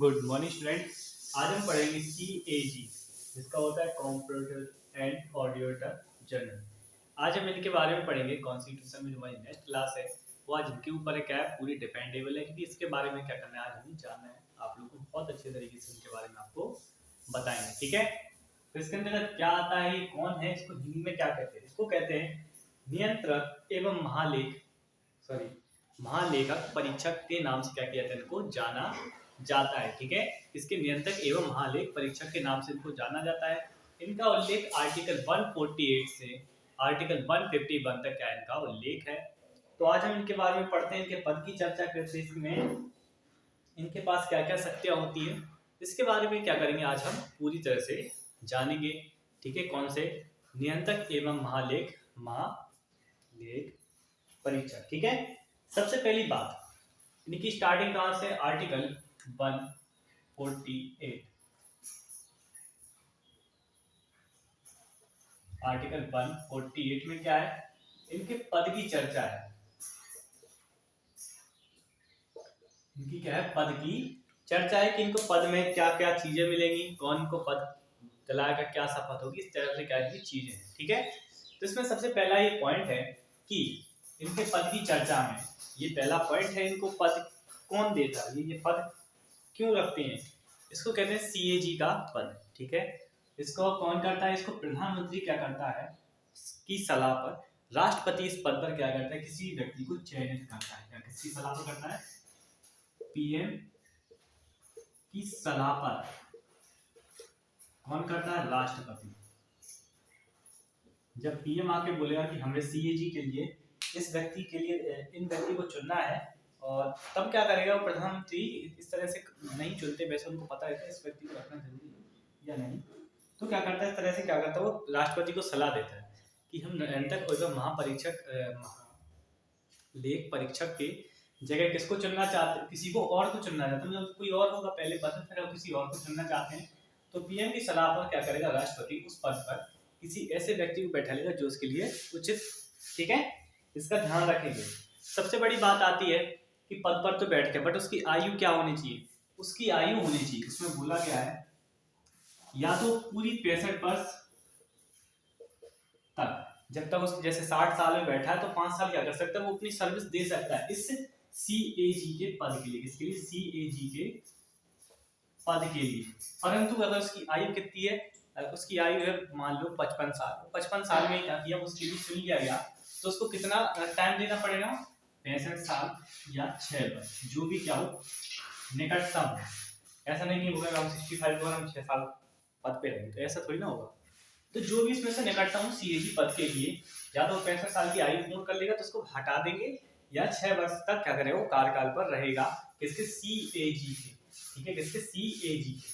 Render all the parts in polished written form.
Good morning students. आज हम पढ़ेंगे CAG जिसका होता है कंप्यूटर एंड ऑडिटर जर्नल। आज हम इनके बारे में पढ़ेंगे। कॉन्स्टिट्यूशन में जो हमारी नेक्स्ट क्लास है वो आज इनके ऊपर है, क्या है, पूरी डिपेंडेबल है, क्योंकि इसके बारे में क्या करना है आज हमें जानना है। आप लोगों को बहुत अच्छे तरीके से इनके बारे में आपको बताएंगे, ठीक है। तो इसके अंदर क्या आता है, ये कौन है, इसको हिंदी में क्या कहते हैं? इसको कहते हैं नियंत्रक एवं महालेखक परीक्षक के नाम से क्या किया जाता है, इनको जाना जाता है, ठीक है। इसके नियंत्रक एवं महालेख परीक्षक के नाम से इनको जाना जाता है। इनका उल्लेख आर्टिकल 148 से आर्टिकल 151 तक क्या इनका उल्लेख है। तो आज हम इनके बारे में पढ़ते हैं, इनके पद की चर्चा करते हैं, इसमें इनके पास क्या क्या शक्तियां होती है, इसके बारे में क्या करेंगे आज हम पूरी तरह से जानेंगे, ठीक है। कौन से? नियंत्रक एवं महालेख परीक्षक, ठीक है। सबसे पहली बात, इनकी स्टार्टिंग कहां से? आर्टिकल 148। आर्टिकल 148 में क्या है, इनके पद की चर्चा है। इनकी क्या है, पद की चर्चा है कि इनको पद में क्या क्या चीजें मिलेंगी, कौन को पद दिलाएगा, क्या शपथ होगी, इस तरह से क्या की चीजें हैं, ठीक है। तो इसमें सबसे पहला ये पॉइंट है कि इनके पद की चर्चा में ये पहला पॉइंट है, इनको पद कौन देता है, ये पद क्यों रखते हैं। इसको कहते हैं CAG का पद, ठीक है। इसको कौन करता है? इसको प्रधानमंत्री क्या करता है, की सलाह पर राष्ट्रपति इस पद पर क्या करता है, किसी व्यक्ति को चयनित करता है। क्या किसकी सलाह पर करता है? PM की सलाह पर कौन करता है? राष्ट्रपति। जब PM आके बोलेगा कि हमें CAG के लिए इस व्यक्ति के लिए इन व्यक्ति को चुनना है, और तब क्या करेगा वो प्रधानमंत्री? इस तरह से नहीं चुनते, वैसे उनको पता है इस व्यक्ति को रखना जरूरी है या नहीं, तो क्या करता है, इस तरह से क्या करता है, वो राष्ट्रपति को सलाह देता है कि हम निरंतर लेख परीक्षक के जगह किसको चुनना चाहते हैं, किसी को और को चुनना चाहते हैं, कोई और होगा पहले पद, फिर किसी और को चुनना चाहते हैं, तो PM की सलाह पर क्या करेगा, राष्ट्रपति उस पद पर किसी ऐसे व्यक्ति को बैठा लेगा जो उसके लिए उचित, ठीक है। इसका ध्यान रखेंगे। सबसे बड़ी बात आती है कि पद पर तो बैठ गया, बट उसकी आयु क्या होनी चाहिए? उसकी आयु होनी चाहिए, उसमें बोला गया है या तो पूरी 65 वर्ष तक, जब तक उस जैसे 60 साल में बैठा है तो 5 साल क्या कर सकता है, वो अपनी सर्विस दे सकता है इस CAG के पद के लिए। किसके लिए? CAG के पद के लिए। परंतु अगर उसकी आयु कितनी है, उसकी आयु है मान लो 55 साल, 55 साल में क्या किया, उसके लिए चुन लिया गया, तो उसको कितना टाइम देना पड़ेगा? 65 साल या 6 वर्ष, जो भी क्या हो निकटतम हो। ऐसा नहीं होगा हम 65 को हम 6 साल पद पे रहेंगे, तो ऐसा थोड़ी ना होगा। तो जो भी इसमें से निकटतम CAG पद के लिए या तो 65 साल की आयु पूर्ण कर लेगा तो उसको हटा देंगे, या 6 वर्ष तक क्या करेगा, वो कार्यकाल पर रहेगा। किसके? CAG के, ठीक है। किसके? CAG के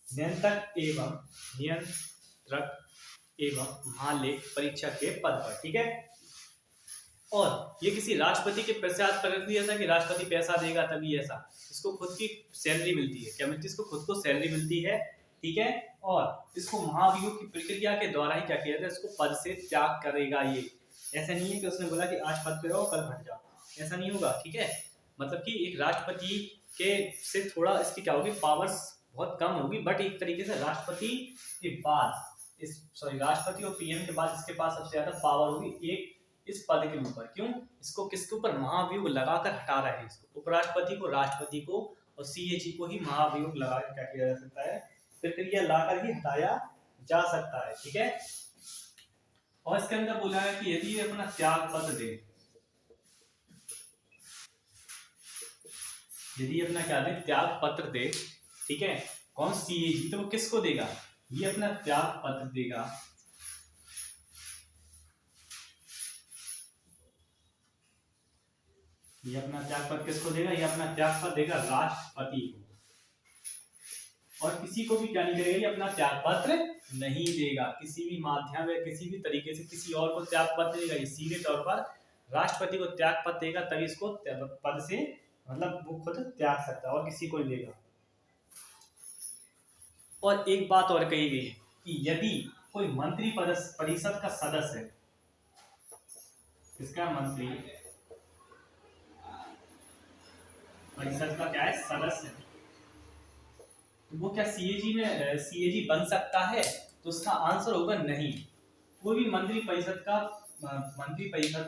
नियंत्रक एवं महालेख परीक्षक के पद पर, ठीक है। और ये किसी राष्ट्रपति के पश्चात प्रगति नहीं ऐसा कि राष्ट्रपति पैसा देगा तभी, ऐसा इसको खुद की सैलरी मिलती है। क्या मिलती है? इसको खुद को सैलरी मिलती है, ठीक है। और इसको महाभियोग की प्रक्रिया के द्वारा ही क्या किया जाता है, इसको पद से त्याग करेगा। ये ऐसा नहीं है कि उसने बोला कि आज पद पे रहो कल हट जाओ, ऐसा नहीं होगा, ठीक है। मतलब कि एक राष्ट्रपति के से थोड़ा इसकी क्या होगी, पावर्स बहुत कम होगी, बट एक तरीके से राष्ट्रपति के बाद राष्ट्रपति और PM के बाद इसके पास सबसे ज्यादा पावर होगी एक इस पद के ऊपर। क्यों? इसको किसके ऊपर? महाभियोग लगाकर हटा रहे हैं इसको, उपराष्ट्रपति को, राष्ट्रपति को और CAG को ही महाभियोग लगाकर क्या किया जा सकता है, प्रक्रिया लाकर ही हटाया जा सकता है, ठीक है। और इसके अंदर बोला है कि यदि ये अपना त्याग पत्र दे, यदि अपना क्या दे, त्याग पत्र दे, ठीक है। कौन? CAG। तो वो किसको देगा? ये अपना त्याग पत्र देगा, ये अपना त्याग पत्र किसको देगा? ये अपना त्याग पत्र देगा राष्ट्रपति को, और किसी को भी क्या नहीं करेगा, ये अपना त्याग पत्र नहीं देगा, किसी भी माध्यम या किसी भी तरीके से किसी और को त्याग पत्र देगा। ये सीधे तौर पर राष्ट्रपति को त्याग पत्र देगा, तभी इसको पद से मतलब वो खुद त्याग सकता है, और किसी को नहीं देगा। और एक बात और कही गई है कि यदि कोई मंत्री परिषद का सदस्य है, किसका? मंत्री परिषद का क्या है? सदस्य, तो वो क्या सीएजी बन सकता है? तो उसका आंसर होगा नहीं। कोई भी मंत्री परिषद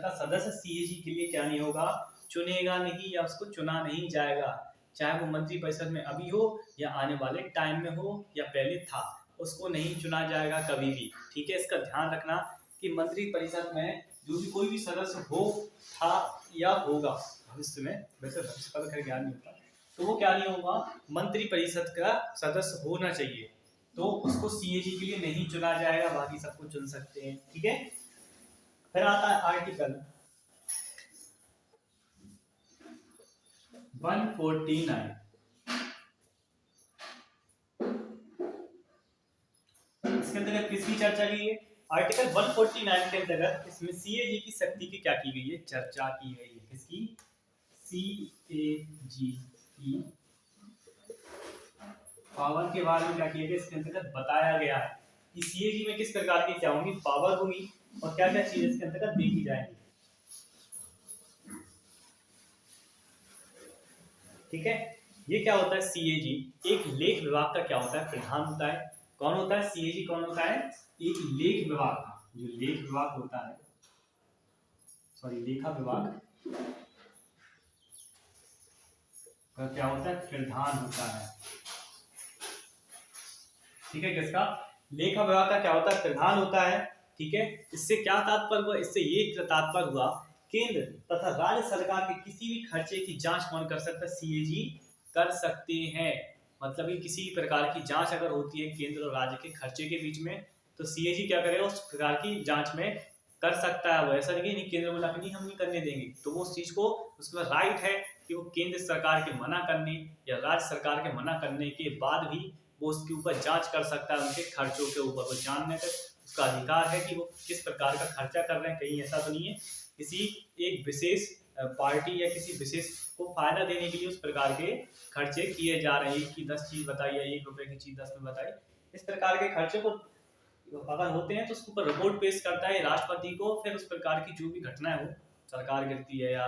का सदस्य सीएजी के लिए क्या नहीं होगा, चुनेगा नहीं या उसको चुना नहीं जाएगा। चाहे वो मंत्री परिषद में अभी हो या आने वाले टाइम में हो या पहले था, उसको नहीं चुना जाएगा कभी भी। ठीक है, इसका ध्यान रखना कि मंत्री परिषद में जो भी कोई भी सदस्य हो, था या होगा भविष्य में, वैसे भविष्य का तो खैर ज्ञान नहीं होता, तो वो क्या नहीं होगा, मंत्री परिषद का सदस्य होना चाहिए। तो उसको सीएजी के लिए नहीं चुना जाएगा, बाकी सबको चुन सकते हैं। ठीक है, फिर आता है आर्टिकल 149। इसके अंतर्गत किसकी चर्चा की है? आर्टिकल 149 के अंतर्गत इसमें सीएजी की शक्ति की क्या की गई है, चर्चा की गई है। किसकी? सीएजी की पावर के बारे में क्या किया गया, इसके अंतर्गत बताया गया है कि सीएजी में किस प्रकार की क्या होंगी, पावर होगी और क्या क्या चीजें इसके अंतर्गत देखी जाएंगी। ठीक है, ये क्या होता है, सीएजी एक लेख विभाग का क्या होता है, प्रधान होता है। कौन होता है सीएजी? कौन होता है? एक लेख विभाग का, जो लेख विभाग होता है, सॉरी लेखा विभाग का क्या होता है, प्रधान होता है। ठीक है, किसका? लेखा विभाग का क्या होता है, प्रधान होता है। ठीक है, इससे क्या तात्पर्य हुआ? इससे ये तात्पर्य हुआ केंद्र तथा राज्य सरकार के किसी भी खर्चे की जांच कौन कर सकता है, सीएजी कर सकते हैं। मतलब कि किसी प्रकार की जांच अगर होती है केंद्र और राज्य के खर्चे के बीच में, तो सीएजी क्या करेगा, उस प्रकार की जांच में कर सकता है। वो ऐसा नहीं केंद्र बोला कि नहीं हम नहीं करने देंगे, तो वो उस चीज को, उसका राइट है कि वो केंद्र सरकार के मना करने या राज्य सरकार के मना करने के बाद भी वो उसके ऊपर जांच कर सकता है, उनके खर्चों के ऊपर। वो जानने का उसका अधिकार है कि वो किस प्रकार का खर्चा कर रहे हैं। कहीं ऐसा तो नहीं है किसी एक विशेष पार्टी या किसी विशेष को फायदा देने के लिए उस प्रकार के खर्चे किए जा रहे हैं कि 10 चीज बताई या 1 रुपए की चीज 10 में बताई। इस प्रकार के खर्चे को अगर होते हैं तो उसके ऊपर रिपोर्ट पेश करता है राष्ट्रपति को। फिर उस प्रकार की जो भी घटनाएं हो, सरकार गिरती है या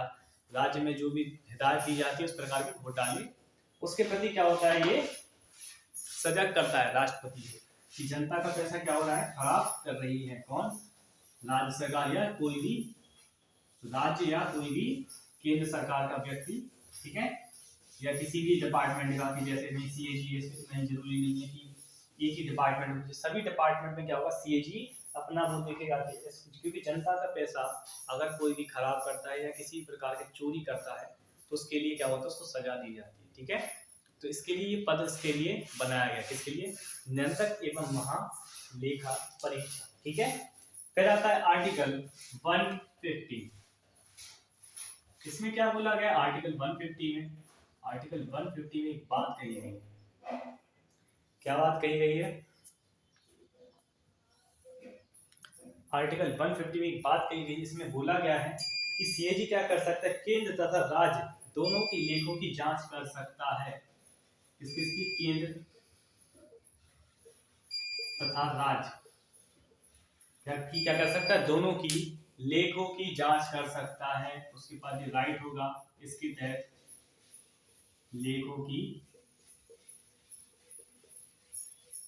राज्य में जो भी हिदायत दी जाती है उस प्रकार के घोटाले, उसके प्रति क्या होता है, ये सजग करता है राष्ट्रपति को कि जनता का पैसा क्या हो रहा है, खराब कर रही है कौन, राज्य सरकार या कोई भी राज्य या कोई भी केंद्र सरकार का व्यक्ति। ठीक है, या किसी भी डिपार्टमेंट का, कि जैसे नहीं सीएजी में जरूरी नहीं है कि एक ही डिपार्टमेंट में, सभी डिपार्टमेंट में क्या होगा, सीएजी अपना वो देखेगा। क्योंकि जनता का पैसा अगर कोई भी खराब करता है या किसी प्रकार की चोरी करता है तो उसके लिए क्या होता है, उसको सजा दी जाती है। ठीक है, तो इसके लिए ये पद इसके लिए बनाया गया, किसके लिए, नियंत्रक एवं महालेखा परीक्षा। ठीक है, फिर आता है आर्टिकल 150। इसमें क्या बोला गया आर्टिकल 150 में? आर्टिकल 150 में एक बात कही गई है। क्या बात कही गई है? आर्टिकल 150 में एक बात कही गई, इसमें बोला गया है कि सीएजी क्या कर सकता है, केंद्र तथा राज्य दोनों की लेखों की जांच कर सकता है। किसकी? केंद्र तथा राज्य क्या कर सकता है, दोनों की लेखों की जांच कर सकता है। उसके पास ये राइट होगा इसके तहत, लेखों की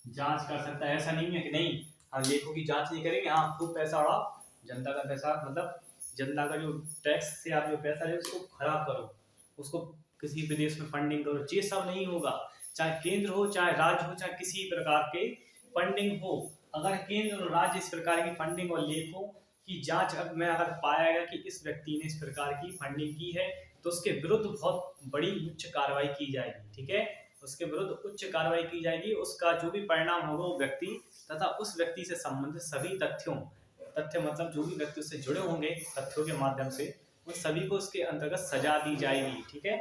जांच कर सकता है। ऐसा नहीं है कि नहीं हम लेखों की जांच नहीं करेंगे, हाँ खूब पैसा उड़ाओ, जनता का पैसा, मतलब जनता का जो टैक्स से आप जो पैसा ले उसको खराब करो, उसको किसी विदेश में फंडिंग करो, ये सब नहीं होगा। चाहे केंद्र हो, चाहे राज्य हो, चाहे किसी प्रकार के फंडिंग हो, अगर केंद्र और राज्य इस प्रकार की फंडिंग और लेखों की जांच में अगर पाया गया कि इस व्यक्ति ने इस प्रकार की फंडिंग की है, तो उसके विरुद्ध बहुत बड़ी उच्च कार्रवाई की जाएगी। ठीक है, उसके विरुद्ध उच्च कार्रवाई की जाएगी। उसका जो भी परिणाम होगा वो व्यक्ति तथा उस व्यक्ति से संबंधित सभी तथ्य मतलब जो भी व्यक्ति उससे जुड़े होंगे तथ्यों के माध्यम से, उन सभी को उसके अंतर्गत सजा दी जाएगी। ठीक है,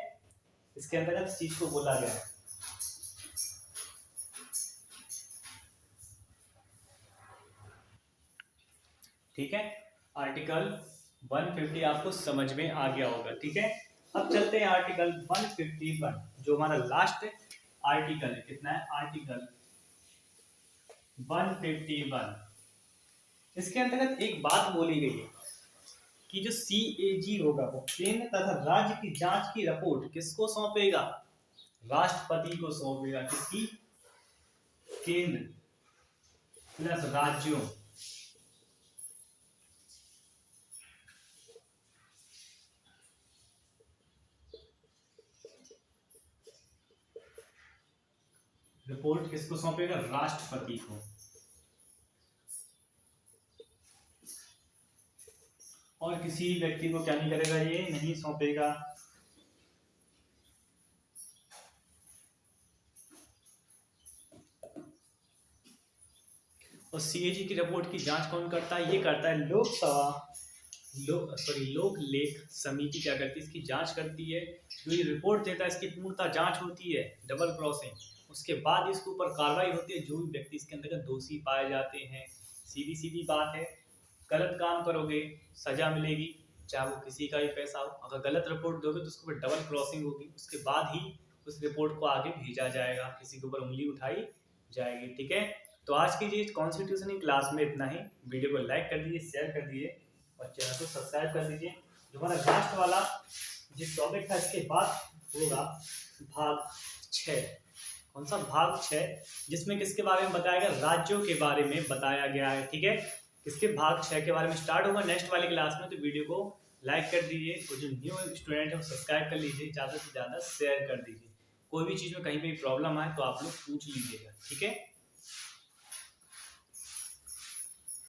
इसके अंतर्गत इस चीज को बोला गया है। ठीक है, आर्टिकल 150 आपको समझ में आ गया होगा। ठीक है, अब चलते हैं आर्टिकल 151 जो हमारा लास्ट आर्टिकल है। कितना है? आर्टिकल 151। इसके अंतर्गत एक बात बोली गई है कि जो सीएजी होगा वो केंद्र तथा राज्य की जांच की रिपोर्ट किसको सौंपेगा? राष्ट्रपति को सौंपेगा। किसकी? केंद्र प्लस राज्यों रिपोर्ट किसको सौंपेगा? राष्ट्रपति को। और किसी व्यक्ति को क्या नहीं करेगा? ये नहीं सौंपेगा। और सीएजी की रिपोर्ट की जांच कौन करता है? ये करता है लोकसभा लोक लेख समिति क्या करती है? इसकी जांच करती है। जो ये रिपोर्ट देता है इसकी पूर्णतः जांच होती है, डबल क्रॉसिंग। उसके बाद इसके ऊपर कार्रवाई होती है। जो भी व्यक्ति इसके अंतर्गत दोषी पाए जाते हैं, सीधी सीधी बात है, गलत काम करोगे सजा मिलेगी, चाहे वो किसी का भी पैसा हो। अगर गलत रिपोर्ट दोगे तो उसके ऊपर डबल क्रॉसिंग होगी। उसके बाद ही उस रिपोर्ट को आगे भेजा जाएगा, किसी के ऊपर उंगली उठाई जाएगी। ठीक है, तो आज की ये कॉन्स्टिट्यूशन की क्लास में इतना ही। वीडियो को लाइक कर दीजिए, शेयर कर दीजिए और चैनल को सब्सक्राइब कर दीजिए। जो हमारा लास्ट वाला जिस टॉपिक था इसके बाद होगा भाग 6। कौन सा? भाग 6, जिसमें किसके बारे में बताया गया? राज्यों के बारे में बताया गया है। ठीक है, किसके? भाग 6 के बारे में स्टार्ट होगा नेक्स्ट वाली क्लास में। तो वीडियो को लाइक कर दीजिए और जो न्यू स्टूडेंट है वो सब्सक्राइब कर लीजिए, ज़्यादा से ज़्यादा शेयर कर दीजिए। कोई भी चीज़ में कहीं भी प्रॉब्लम आए तो आप लोग पूछ लीजिएगा। ठीक है।